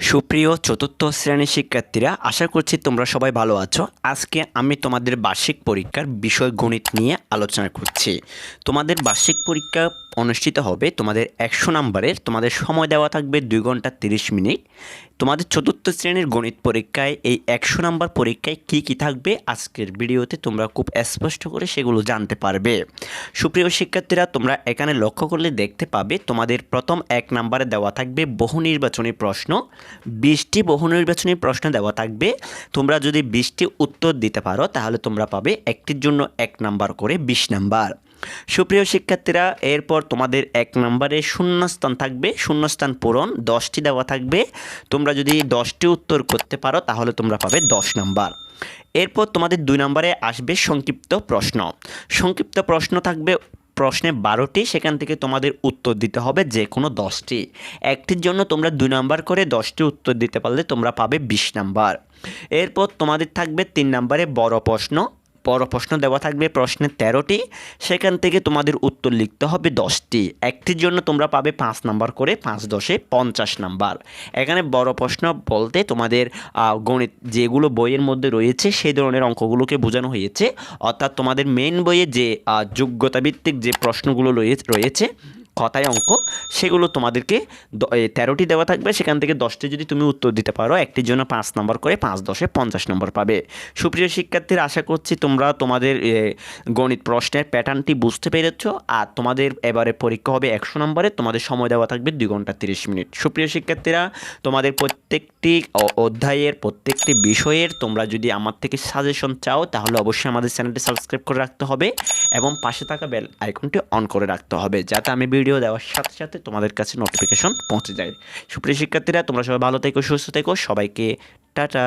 সুপ্রিয় চতুর্থ শ্রেণীর শিক্ষার্থীরা, আশা করছি তোমরা সবাই ভালো আছো। আজকে আমি তোমাদের বার্ষিক পরীক্ষার বিষয় গণিত নিয়ে আলোচনা করছি। তোমাদের বার্ষিক পরীক্ষা অনুষ্ঠিত হবে তোমাদের 100 নম্বরের। তোমাদের সময় দেওয়া থাকবে 2 ঘন্টা 30 মিনিট। তোমাদের চতুর্থ শ্রেণীর গণিত পরীক্ষায় এই 100 নম্বর পরীক্ষায় কি থাকবে আজকের ভিডিওতে তোমরা খুব স্পষ্ট করে সেগুলো জানতে পারবে। সুপ্রিয় শিক্ষার্থীরা, তোমরা এখানে লক্ষ্য করলে দেখতে পাবে তোমাদের প্রথম 1 নম্বরে দেওয়া থাকবে বহু নির্বাচনী প্রশ্ন। 20টি বহু নির্বাচনী প্রশ্ন দেওয়া থাকবে। তোমরা যদি 20টি উত্তর দিতে পারো তাহলে তোমরা পাবে একটির জন্য 1 নাম্বার করে 20 নাম্বার। সুপ্রিয় শিক্ষার্থীরা, এরপর তোমাদের 1 নম্বরে শূন্যস্থান থাকবে। শূন্যস্থান পূরণ 10টি দেওয়া থাকবে। তোমরা যদি 10টি উত্তর করতে পারো তাহলে তোমরা পাবে 10 নাম্বার। এরপর তোমাদের 2 নম্বরে আসবে সংক্ষিপ্ত প্রশ্ন। সংক্ষিপ্ত প্রশ্ন থাকবে প্রশ্নে 12টি, সেখান থেকে তোমাদের উত্তর দিতে হবে যে কোনো 10টি। একটির জন্য তোমরা 2 নাম্বার করে 10টি উত্তর দিতে পারলে তোমরা পাবে 20 নাম্বার। এরপর তোমাদের থাকবে 3 নম্বরে বড় প্রশ্ন। বড় প্রশ্ন দেওয়া থাকবে প্রশ্নে 13টি, সেখান থেকে তোমাদের উত্তর লিখতে হবে 10টি। একটির জন্য তোমরা পাবে 5 নাম্বার করে, 5 10 50 নাম্বার। এখানে বড় প্রশ্ন বলতে তোমাদের গণিত যেগুলো বইয়ের মধ্যে রয়েছে সেই ধরনের অঙ্কগুলোকে বোঝানো হয়েছে। অর্থাৎ তোমাদের মেইন বইয়ে যে যোগ্যতা ভিত্তিক যে প্রশ্নগুলো রয়েছে কথায় অঙ্ক, সেগুলো তোমাদেরকে 13টি দেওয়া থাকবে। সেখান থেকে 10টি যদি তুমি উত্তর দিতে পারো একটির জন্য 5 নম্বর করে, 5 10 50 নম্বর পাবে। সুপ্রিয় শিক্ষার্থীরা, আশা করছি তোমরা তোমাদের গণিত প্রশ্নের প্যাটার্নটি বুঝতে পেরেছ। আর তোমাদের এবারে পরীক্ষা হবে 100 নম্বরে। তোমাদের সময় দেওয়া থাকবে 2 ঘন্টা 30 মিনিট। সুপ্রিয় শিক্ষার্থীরা, তোমাদের প্রত্যেকটি অধ্যায়ের প্রত্যেকটি বিষয়ের তোমরা যদি আমার থেকে সাজেশন চাও তাহলে অবশ্যই আমাদের চ্যানেলটি সাবস্ক্রাইব করে রাখতে হবে এবং পাশে থাকা বেল আইকনটি অন করে রাখতে হবে, যাতে আমি ভিডিও দেওয়ার সাথে সাথে তোমাদের কাছে নোটিফিকেশন পৌঁছে যায়। সুপ্রিয় শিক্ষার্থীরা, তোমরা সবাই ভালো থেকো, সুস্থ থেকো। সবাইকে টাটা।